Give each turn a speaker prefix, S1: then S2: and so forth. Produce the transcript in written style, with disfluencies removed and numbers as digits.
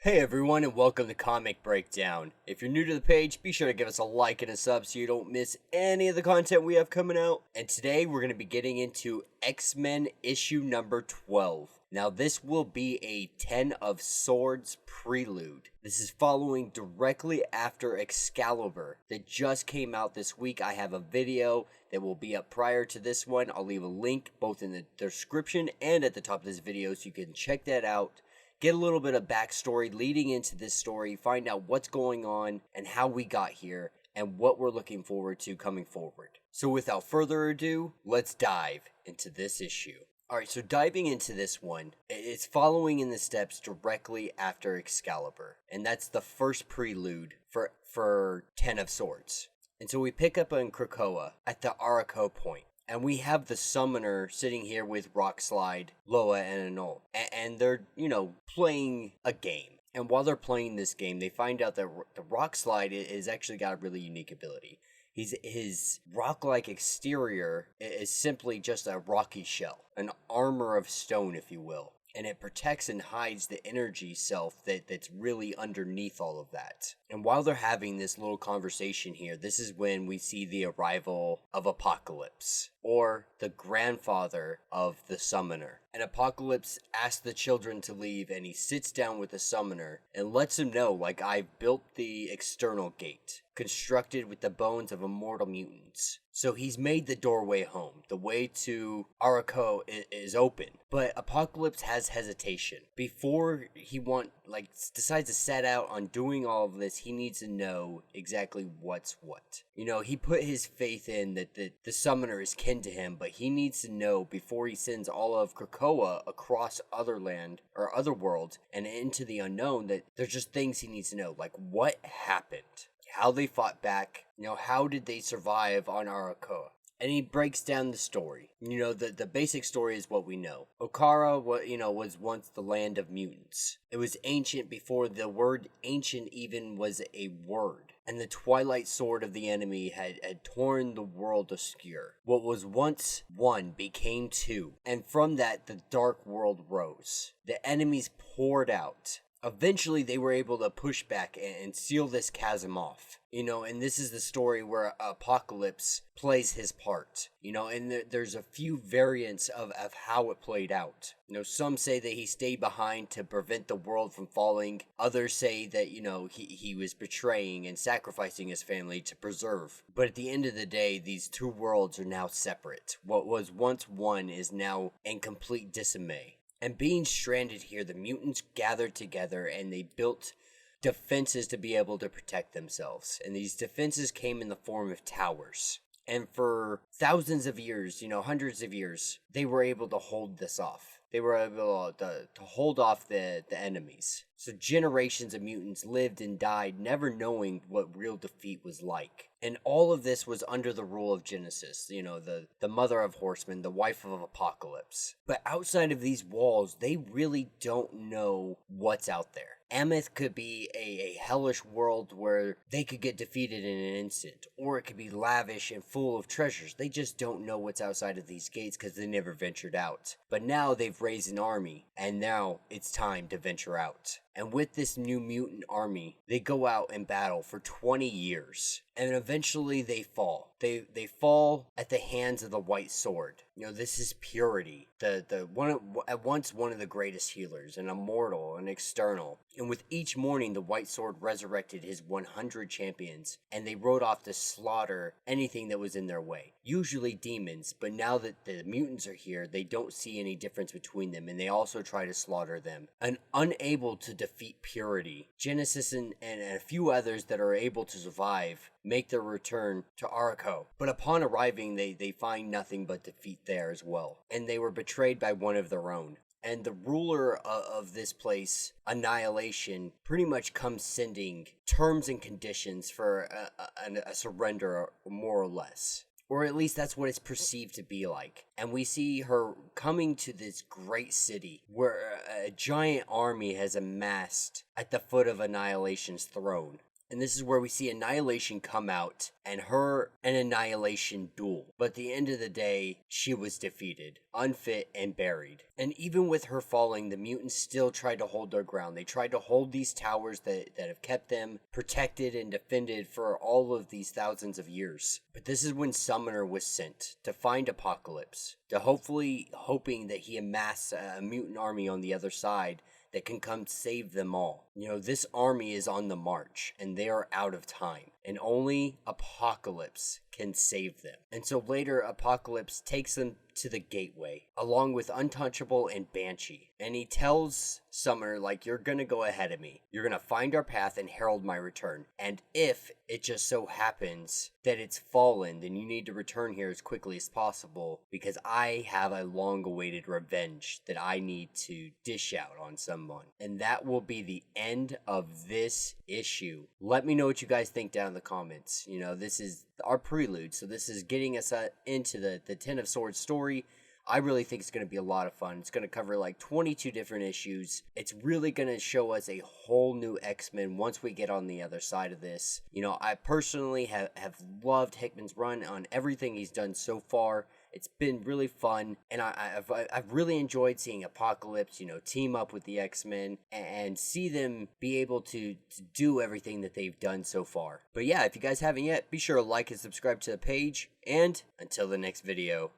S1: Hey everyone, and welcome to Comic Breakdown. If you're new to the page, be sure to give us a like and a sub so you don't miss any of the content we have coming out. And today we're going to be getting into X-Men issue number 12. Now this will be a 10 of Swords Prelude. This is following directly after Excalibur that just came out this week. I have a video that will be up prior to this one. I'll leave a link both in the description and at the top of this video so you can check that out. Get a little bit of backstory leading into this story, find out what's going on and how we got here and what we're looking forward to coming forward. So without further ado, let's dive into this issue. Alright, so diving into this one, it's following in the steps directly after Excalibur, and that's the first prelude for 10 of Swords. And so we pick up in Krakoa at the Arakko point. And we have the summoner sitting here with Rockslide, Loa, and Anol. And they're, playing a game. And while they're playing this game, they find out that the Rockslide is actually got a really unique ability. His rock-like exterior is simply just a rocky shell, an armor of stone, if you will. And it protects and hides the energy self that's really underneath all of that. And while they're having this little conversation here, this is when we see the arrival of Apocalypse, or the grandfather of the summoner. And Apocalypse asks the children to leave, and he sits down with the summoner and lets him know, I've built the external gate, constructed with the bones of immortal mutants. So he's made the doorway home. The way to Arakko is open. But Apocalypse has hesitation. Before he decides to set out on doing all of this, he needs to know exactly what's what. He put his faith in that the summoner is kin to him, but he needs to know before he sends all of Krakoa across other land or other worlds and into the unknown that there's just things he needs to know. Like what happened? How they fought back, how did they survive on Arakko? And he breaks down the story. The basic story is what we know. Okara, was once the land of mutants. It was ancient before the word ancient even was a word. And the twilight sword of the enemy had torn the world askew. What was once one became two. And from that, the dark world rose. The enemies poured out. Eventually, they were able to push back and seal this chasm off. And this is the story where Apocalypse plays his part. And there's a few variants of how it played out. Some say that he stayed behind to prevent the world from falling. Others say that, he was betraying and sacrificing his family to preserve. But at the end of the day, these two worlds are now separate. What was once one is now in complete disarray. And being stranded here, the mutants gathered together and they built defenses to be able to protect themselves. And these defenses came in the form of towers. And for thousands of years, hundreds of years, they were able to hold this off. They were able to hold off the enemies. So generations of mutants lived and died never knowing what real defeat was like. And all of this was under the rule of Genesis, the mother of Horsemen, the wife of Apocalypse. But outside of these walls, they really don't know what's out there. Ameth could be a hellish world where they could get defeated in an instant, or it could be lavish and full of treasures. They just don't know what's outside of these gates because they never ventured out. But now they've raised an army, and now it's time to venture out. And with this new mutant army, they go out and battle for 20 years. And eventually they fall. They fall at the hands of the White Sword. This is purity. At once one of the greatest healers, an immortal, an external. And with each morning, the White Sword resurrected his 100 champions, and they rode off to slaughter anything that was in their way. Usually demons, but now that the mutants are here, they don't see any difference between them, and they also try to slaughter them. And unable to defeat purity, Genesis and a few others that are able to survive make their return to Arakko. But upon arriving, they find nothing but defeat there as well. And they were betrayed by one of their own. And the ruler of this place, Annihilation, pretty much comes sending terms and conditions for a surrender, more or less. Or at least that's what it's perceived to be like. And we see her coming to this great city where a giant army has amassed at the foot of Annihilation's throne. And this is where we see Annihilation come out and her and Annihilation duel. But at the end of the day, she was defeated, unfit, and buried. And even with her falling, the mutants still tried to hold their ground. They tried to hold these towers that have kept them protected and defended for all of these thousands of years. But this is when Summoner was sent to find Apocalypse, to hoping that he amass a mutant army on the other side that can come save them all. You know, this army is on the march, and they are out of time, and only Apocalypse can save them. And so later, Apocalypse takes them to the gateway, along with Untouchable and Banshee. And he tells Summoner, like, you're gonna go ahead of me. You're gonna find our path and herald my return. And if it just so happens that it's fallen, then you need to return here as quickly as possible, because I have a long-awaited revenge that I need to dish out on someone. And that will be the end of this issue. Let me know what you guys think down in the comments. You know, this is our prelude, so this is getting us into the Ten of Swords story. I really think it's going to be a lot of fun. It's going to cover like 22 different issues. It's really going to show us a whole new X-Men once we get on the other side of this. You know, I personally have loved Hickman's run on everything he's done so far. It's been really fun, and I've really enjoyed seeing Apocalypse, you know, team up with the X-Men and see them be able to do everything that they've done so far. But yeah, if you guys haven't yet, be sure to like and subscribe to the page, and until the next video.